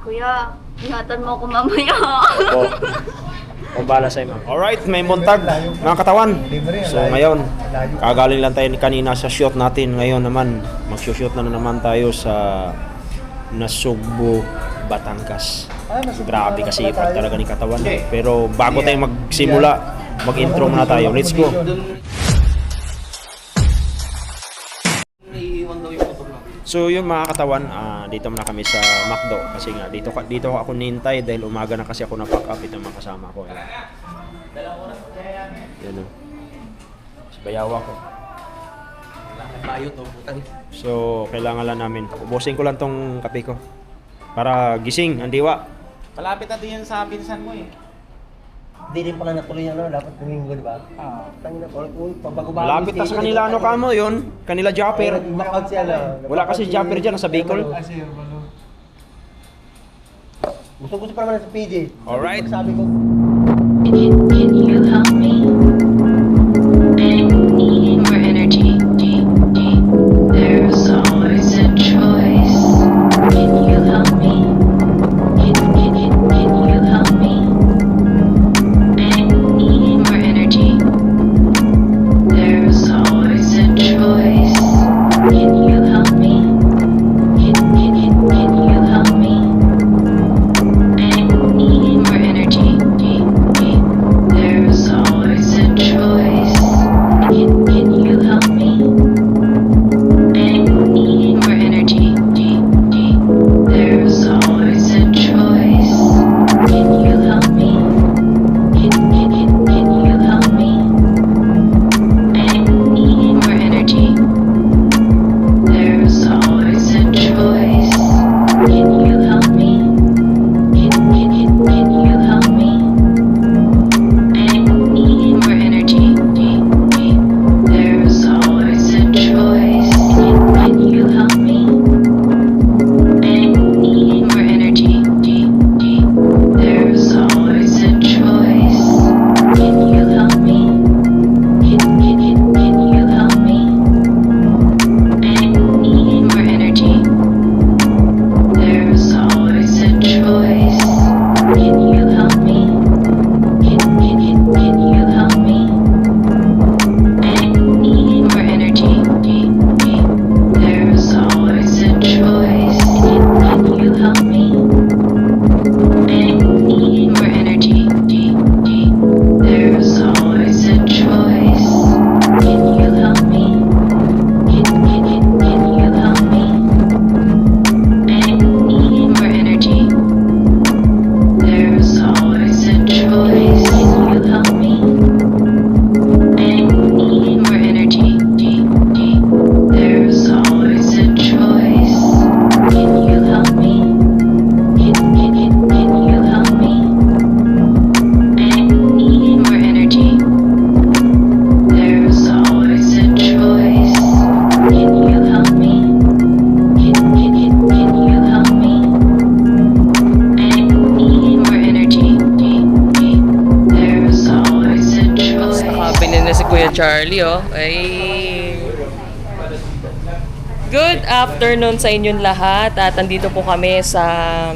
Kuya, ingatan mo ako mamaya. Opo. Kung bala sa'yo, ma'am. Alright, may montag, mga katawan. So ngayon, kagaling lang tayo kanina sa shoot natin. Ngayon naman, mag-shoot na naman tayo sa Nasugbu, Batangas. Grabe kasi pag talaga ni katawan. Pero bago tayo magsimula, mag-intro muna tayo. Let's go! So yung mga katawan, dito muna kami sa McDo kasi nga dito ako nintay dahil umaga na kasi ako na-pack up itong mga kasama ko. Yan o. Si Bayawa ko. So kailangan lang namin. Ubusin ko lang tong kape ko. Para gising, ang diwa. Malapit na din yan sa pinsan mo eh. Hindi rin pala natuloy yan, no? Dapat tuminggo, di ba? Tangina po, pagbago-bago. Malapit na sa kanila, ano kamo yun? Kanila Japper. Knockout siya, no? Wala kasi Japper dyan, nasa Bicol. Gusto pa naman sa PJ. Alright. Sabi ko, Can you help me? I need more energy. There's always a choice. Can you help me? Can you help me? I need more energy. There's always a choice. Can you help me? Can you help me? I need more energy. There's always a choice. Can you help me? I need more energy. There's always a choice. Can you help me? Can you help me? I need more energy. There's always a choice. Can you help me? Can you help me? I need more energy. There's always a choice. Can you help me? I need more energy. There's always a choice. Can you help me? Can you help me? I need more energy. There's always a choice. Can you help me? Can you help me? I need more energy. There's always a choice. Can you help me? I need more energy. There's always a choice. Can you help me? Can you help me? I need more energy. There's always a choice. Can you help me? I need more energy. There's always a choice. Can you help me? Can you help me? I need more energy. There's always a choice. Can you help me? Can you help me? I need more energy. There's always a choice. Nakabili na si Kuya Charlie, oh. Ay. Good afternoon sa inyong lahat. At andito po kami sa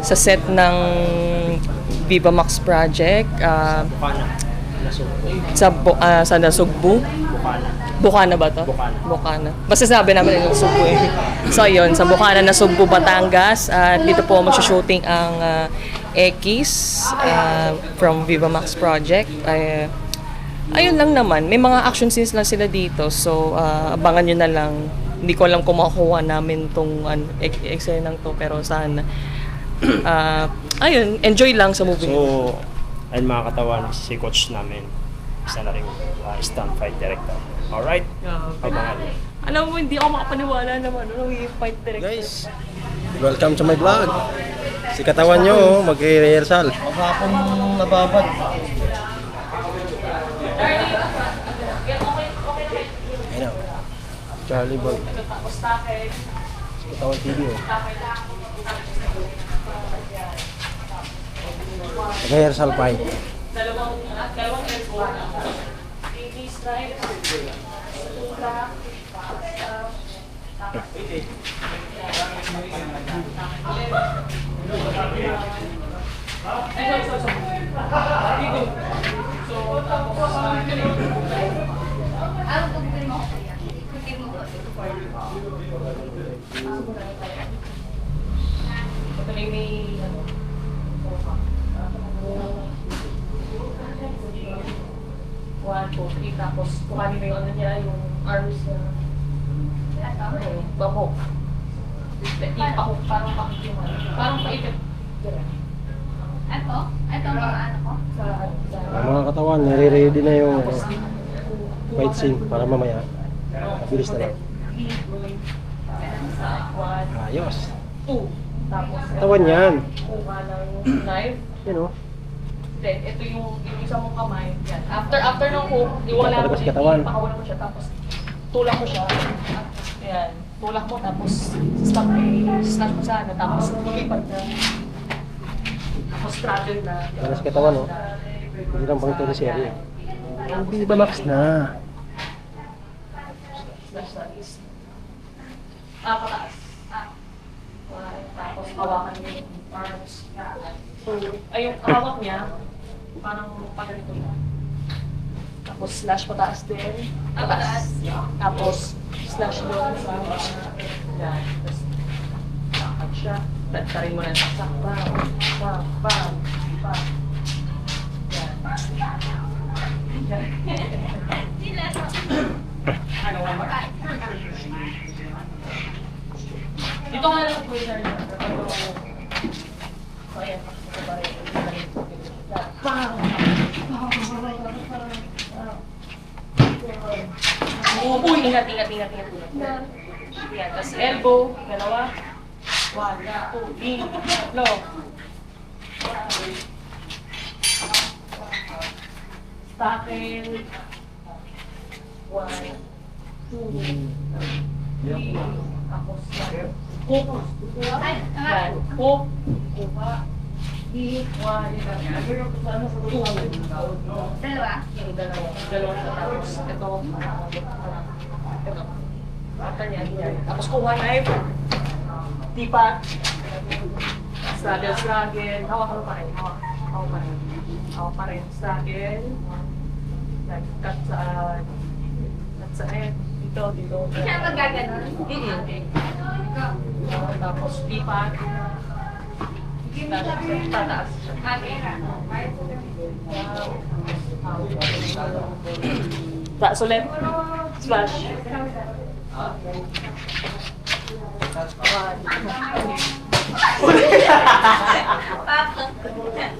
set ng Viva Max Project sa Nasugbu. Bukana ba to? Bukana. Basta sabi namin yung Nasugbu eh. So yun, sa Bukana, Nasugbu, Batangas. At dito po mag-shooting ang Ekis from Viva Max Project. Ayun lang naman, may mga action scenes lang sila dito. So abangan nyo na lang. Hindi ko alam kung makukuha namin tong eksena to, pero sana ayun, enjoy lang sa movie. So, ayun mga katawan, si coach namin. Isa na rin stunt fight director. Alright? Abangan nyo. Alam mo, hindi ako makapaniwala naman. Yung fight director. guys, welcome to my vlog. Si katawan nyo, mag-rehearsal. Maghapon nababad. Ayun o. Charlie Boy. Si katawan TV o. Rehearsal fight. Dalawang airport. 80s style. Ano tugtugin mo? Tugtugin mo ko. Ito may one, two, three, tapos kuhanin mo yung ano niya, yung arms niya. Ano, bako. Ipako, parang pakit yung ano. Parang paipit. Ito? Ito ang mga ano ko? Ang mga katawan, nare-ready na yung fight scene para mamaya. Mabilis na lang. Ayos. Two. Tapos, Katawan yan. kuha ng knife. Yan o. Then, ito yung isa mong kamay. Yan. After ng hook, iwala mo Palabas katawan. ipakawalan mo siya. Tapos, tulak mo siya. Ayan. Tulak mo, tapos, stop mo sana. Tapos, lumipat na. Tapos, straddle na. Para sa katawan o. Hindi lang pang teleserye. Hindi ba max na? Slash na is. Pataas. Tapos, hawakan mo yung arms. So, ay yung hawak niya, parang paganito lang. Tapos, slash pataas din. Pataas. Tapos, slash doon sa yan. Tapos, lakad siya. Tarin mo na yung saksak. Bam. Yan. Ano ba? Dito nga lang po yung ayan. Uy, ingat. Yan, tapos elbow, dalawa. 1, 2, 3, tatlo. Tackle. 1, 2, 3. Tapos hook. Yan, hook. Kuha. One, two. Dalawa? Dalawa siya. Tapos ito. After niyan, yan. Tapos kuha knife. Tipa. Struggle. Hawak pa rin. Hawak pa rin. Struggle. Cut sa end. Dito. Siya magaganon? Tapos tipa. Tataas. Okay. Taas ulit. Splash.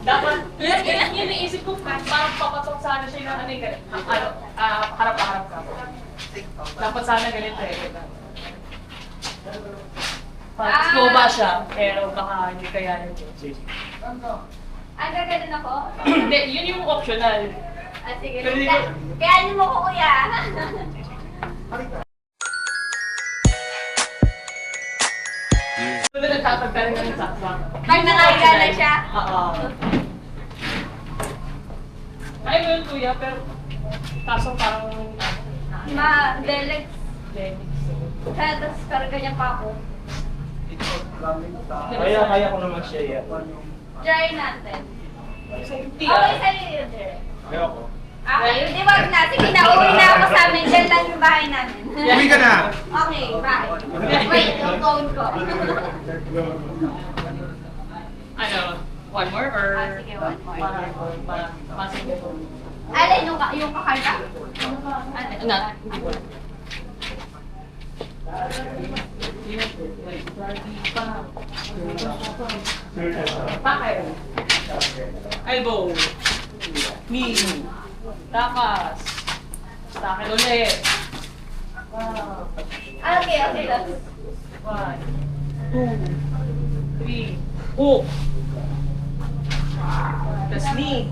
Dapat, yun iniisip ko, parang papatok sana siya ng ano yung ganit. Harap ka. Dapat sana ganito eh. Slow ba siya? Pero baka hindi kaya yun. Gaganon ako? Hindi, yun yung optional. Sige. Pero di Kaya ano mo ko kuya? Pero nagtatagtarin ka ng saksak. Pag nakaiga na siya? Oo. Kaya mo yun kuya, pero kaso parang Ma-delex. Lennox. Kaya tapos parang ganyan pa ako. Kaya ko naman siya yan. Try natin. Hindi Okay sa'yo yun, Jer. Ayoko. Okay, di wag na. Sige na, uwi na ako sa amin. Diyan lang yung bahay namin. Uwi ka na! Okay, bye. Wait, yung phone ko. Ano? One more or? Sige, one more. Masing ito. Alin, yung kakarga? Not. Pakay. Elbow. Knee. Takas. Takil ulit. Okay, that's 1, 2, 3. Hook. Tapos knee.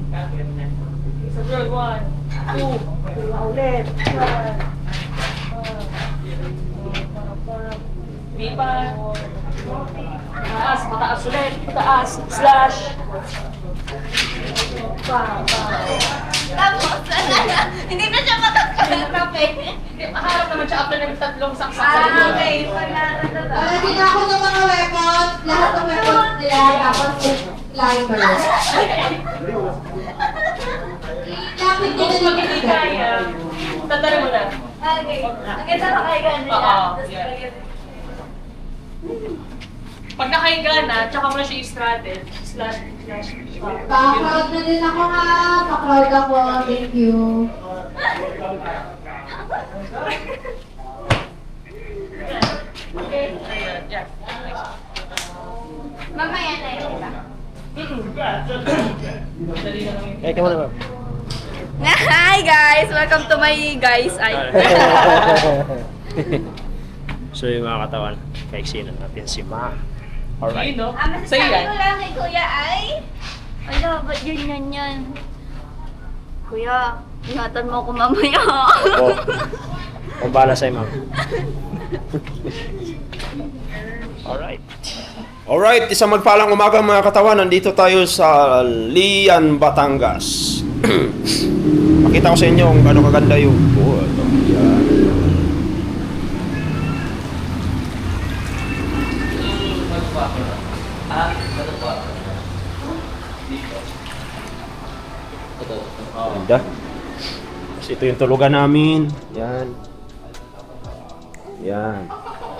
Sa third 1, 2. Ulit. 1. Lipat. Taas, pataas ulit. Pataas. Slash. Tapos, hindi na siya matagkalat eh. Makaharap naman after ng tatlong saksak Okay. Pag nakakita ba? Lagi na ako ng mga weapons. Lahat ng weapons nila. Tapos climber. Lapit Kung nila pag hindi kaya, tatalo mo na. Okay. Ang ganda pa kayo ganun Oo, nila. Tapos yeah. lagyan. Pag nakahiga na, tsaka mo na siya i-straddle. Slash. Pa-crowd na din ako ha. Pa-crowd ako. Thank you. Ayan, yeah. Mamaya na yun, diba? Dali na lang yun. Eh, kamo naman. Hi guys! Welcome to my guys. So yung mga katawan, kaiksinan natin si Ma. Alright. Ayun, no? Masasabi Sa'yo yan. ko lang kay Kuya ay... Ala, ba't yan? Kuya, ingatan mo ako mamaya. Opo. Pambala sa'yo, ma'am. Alright. Alright, isang magpalang umaga mga katawan. Nandito tayo sa Lian, Batangas. Pakita ko sa inyo kung gaano kaganda yung pool. Yan. Ganda. Tapos ito yung tulugan namin. Yan. Yan.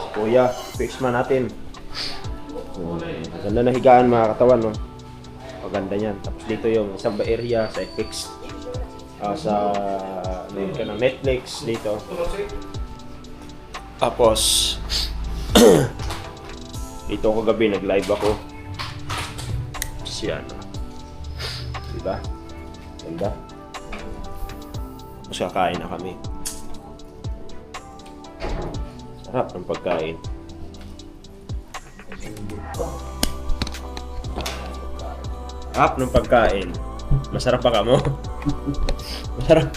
Si Kuya, fix man natin. Ganda na higaan mga katawan, no? Maganda yan. Tapos dito yung isang area sa FX. Sa ano yun ka ng Netflix dito. Tapos dito ako gabi nag-live ako. Tapos yan. Diba? Ganda. Tapos kakain na kami. Sarap ng pagkain. Sarap ng pagkain. Masarap pa ka mo? Masarap.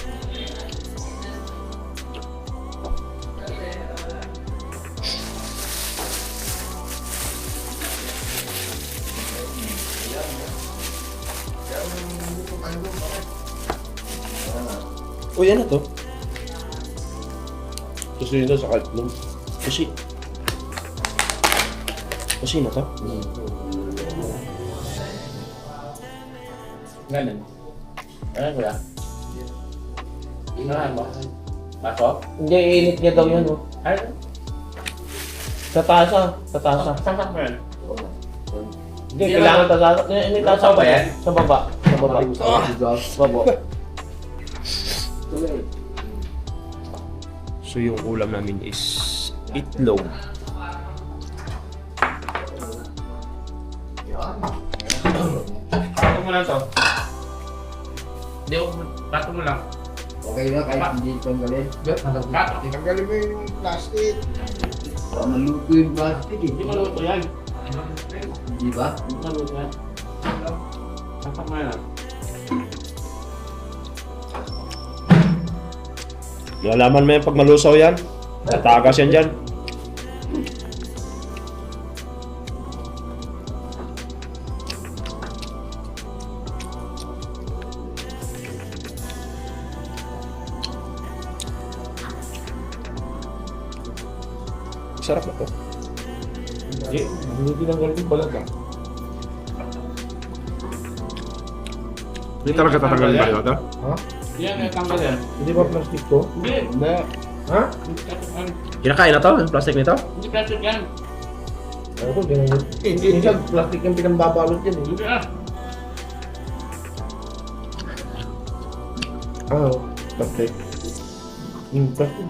Uy, ano to? Susi na sa kalpong. Susi. Susi na to? Ganun. Ano kuya? Ano ba? Baso? Hindi, iinit niya daw yan, oh. Ano? Sa tasa. Sa tasa. Saan mo yan? Hindi, kailangan tasa. Ini tasa Sa baba yan? Sa baba. Sa baba. Sa baba. So yung ulam namin is itlog. Bato mo lang to. Hindi, bato mo lang. Okay na kahit hindi tanggalin. Bato. Tanggalin mo yung plastic. Maluto yung plastic eh. Hindi maluto yan. Di ba? Hindi maluto yan. Tapak mo yan. Lalaman mo yan pag malusaw yan. Tatagas yan dyan. Sarap na to. Hindi tinanggal yung balag, ah. Hindi talaga tatanggalin ba ito? Ha? Yan, tanggal yan. Hindi ba plastic to? Hindi. Hindi. Ha? Kinakain na to? Yung plastic nito? Hindi plastic yan. Ano to? Ganun. Minsan plastic yung pinambabalot yan, eh. Hindi ah. Plastic. Yung plastic.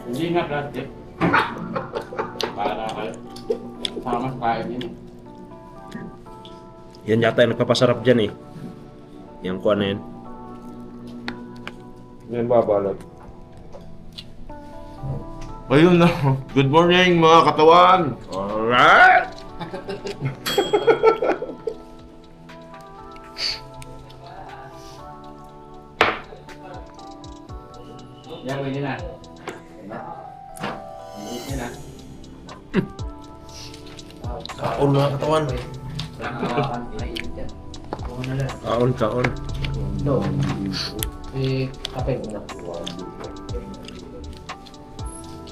Hindi nga plastic. Para sama sa kain yun. Yan yata yung nagpapasarap dyan eh. Yung kuha na yan. Yan babalot. Ayun na. Good morning mga katawan. Alright! Yan, pwede na. Pwede na. Kaon mga katawan. Kaon, kaon. No. Eh, kape mo na.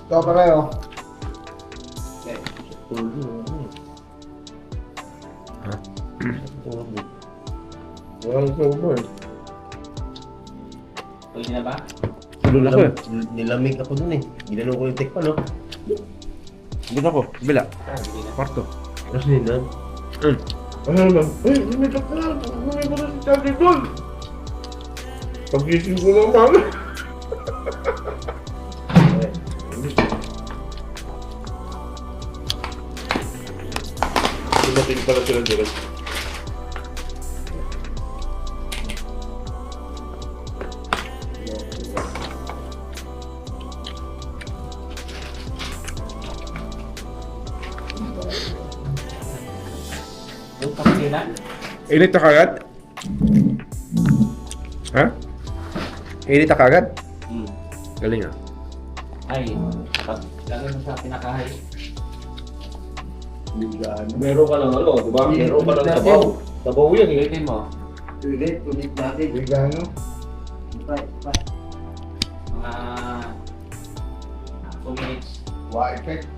Ikaw pareho. Walang sober. Pwede na ba? Tulog ako eh. Nilamig ako dun eh. Ginanong ko yung tikpan, no? Tulog ako. Bila. Kwarto. Tapos ninan. Ano naman? Ay, umitak ka na. Bumili ko na si Charlie doon. Pag-gising ko naman. Dumating pala sila direct. Yung kapatid na? Init na kagad? Ha? Init na kagad? Galing ah. Ay, pag lalo na sa pinakahay. Meron ka lang ano, di ba? Meron ka lang sabaw. Sabaw yan eh. Ulitin mo. Ulit natin. Regano. Mga 2 minutes. Wa effect.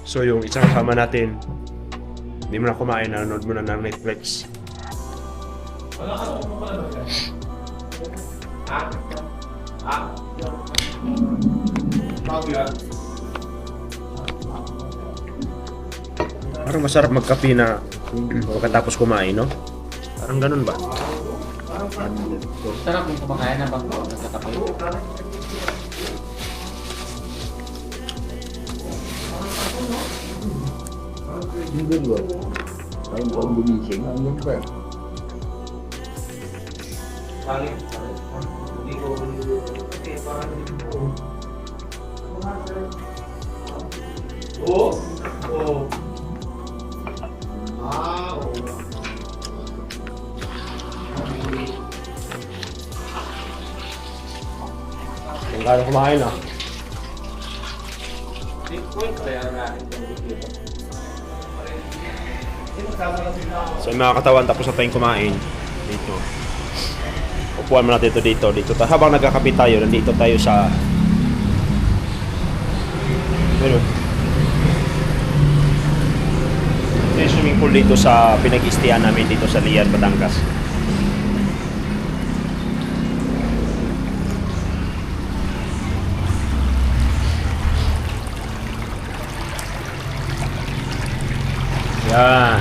So yung isang kasama natin, hindi mo na kumain, nanonood mo na ng Netflix. Parang masarap magkape na pagkatapos kumain, no? Parang ganun ba? Sarap kung kumakain na bang nagkakape. Hindi ba? Ang buong gumising. Ano ba? Hindi ko parang hindi ko. Kung kaya kumain, ah. So yung mga katawan, tapos na tayong kumain dito. Upuan mo natin ito dito. Habang nagkakape tayo, nandito tayo sa ito yung swimming pool dito sa pinag-istihan namin dito sa Lian, Batangas. Yan.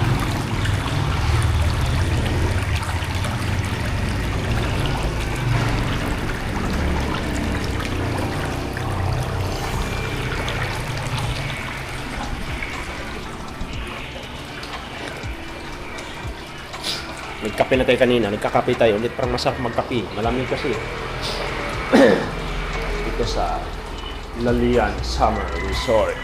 Nagkape na tayo kanina, nagkakape tayo ulit, parang masarap magkape, malamig kasi. Dito sa Lalian Summer Resort.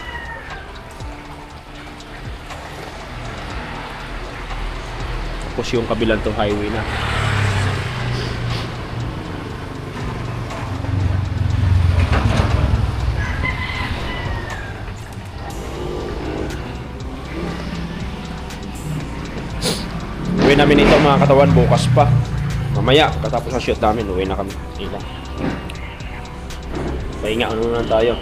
Tapos yung kabilang to highway na. Uwi namin ito mga katawan bukas pa. Mamaya, pagkatapos ng shoot namin, uwi na kami. Ila. Pahinga, ano na tayo.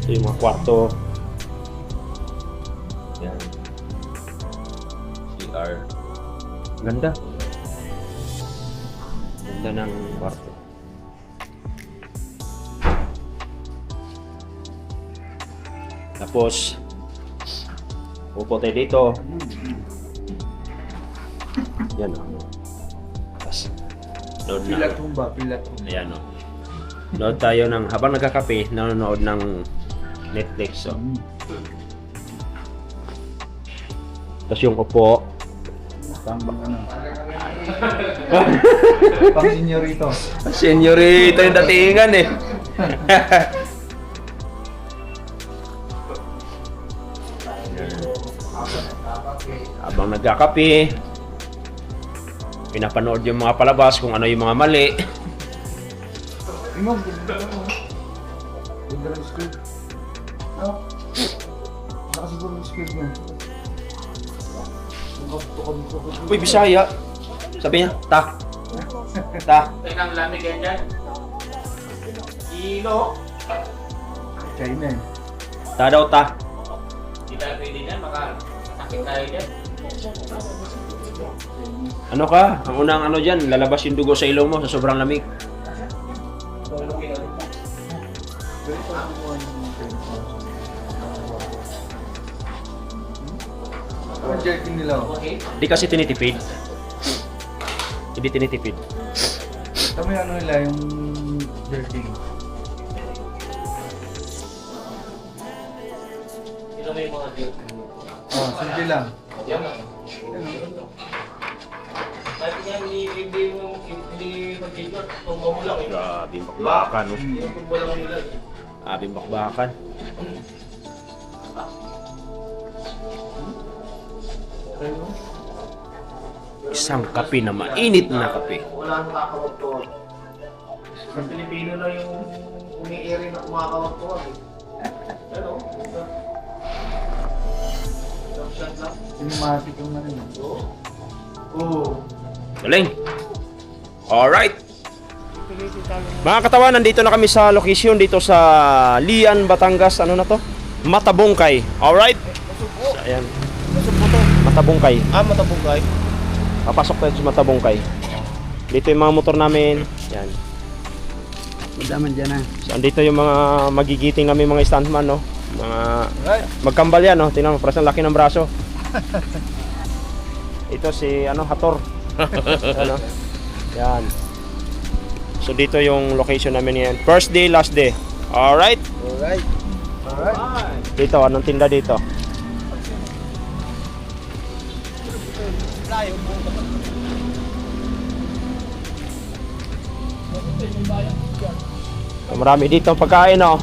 Ito yung mga kwarto. Yan. CR. Ganda. Ganda ng kwarto. Tapos, upo tayo dito. Yan o. Tapos, load na. Pilat. Ayan o. Load tayo ng, habang nagkakape, nanonood ng Netflix. So. Tapos yung upo. Tambak ano. Pang senyorito. Senyorito yung datingan eh. Habang nagkakape, pinapanood yung mga palabas kung ano yung mga mali. Imong, ganda ng script. Nakasiguro yung script mo. Uy, Bisaya. Sabi niya, ta. Ta. Tingnan lamig yan dyan. Ilo. China eh. Ta daw, ta. Hindi tayo pwede dyan, baka sakit tayo dyan. Ano ka? Ang unang ano dyan, lalabas yung dugo sa ilong mo sa sobrang lamig. Ang jerky nila. Hindi kasi tinitipid. Hindi tinitipid. Tama yung ano nila, yung jerky. Ilo mo yung mga deal. Oh, simple lang. Yan lang. Kahit nga hindi mag-deliver, tumba mo lang eh. Grabe yung bakbakan. No? Yung tumba lang nila. Grabe yung bakbakan. Isang kape na mainit na kape. Wala nang kakawag to. Sa Pilipino na yung umi-airing na kumakawag to. Ano? Cinematic yung na rin. Oo. Galing. Alright. Mga katawan, nandito na kami sa location dito sa Lian, Batangas. Ano na to? Matabungkay. Alright. Ayan. Matabungkay. Matabungkay. Papasok tayo sa Matabungkay. Dito yung mga motor namin. Yan. Daman dyan na. So, andito yung mga magigiting namin mga stuntman, no? Mga magkambal yan, no? Tingnan mo, parang laki ng braso. Ito si, Hator. Ano? Yan. So, dito yung location namin yan. First day, last day. Alright? Alright. Alright. Dito, anong tinda dito? So, marami dito ang pagkain, oh.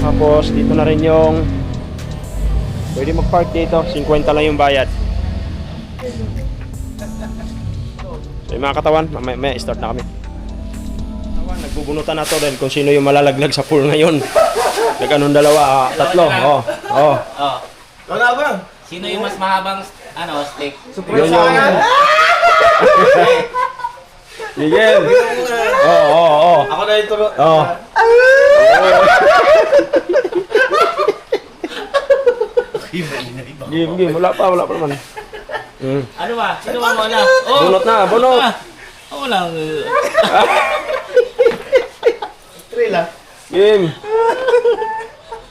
Tapos dito na rin yung pwede mag-park dito, 50 lang yung bayad. So yung mga katawan, may start na kami. Nagbubunutan na to din kung sino yung malalaglag sa pool ngayon. Nag-anong dalawa, tatlo. Oh. Wala ba? Sino yung mas mahabang steak? Yun yung... Miguel! Oo. Ako na ito. Oo. Game. Wala pa naman. Ano ba? Sino ba mo na? Bunot na, bunot! Oo lang. Trila. Game!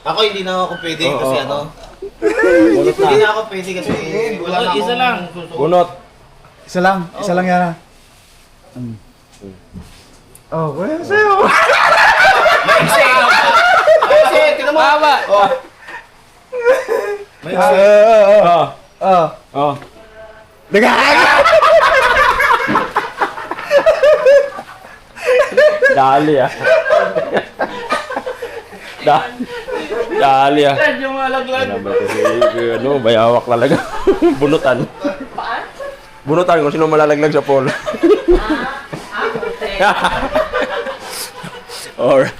Ako hindi na ako pwede kasi ano. Bunot Hindi na. na ako pwede kasi wala na Isa lang. Bunot. Isa lang yan. Oh, wala sa'yo. Kasi tingnan mo. Baba. May Oh. Dali ah. Dali ah. Yung malaglag. Bayawak talaga. Bunutan. Bunutan kung sino malalaglag sa pool. Alright.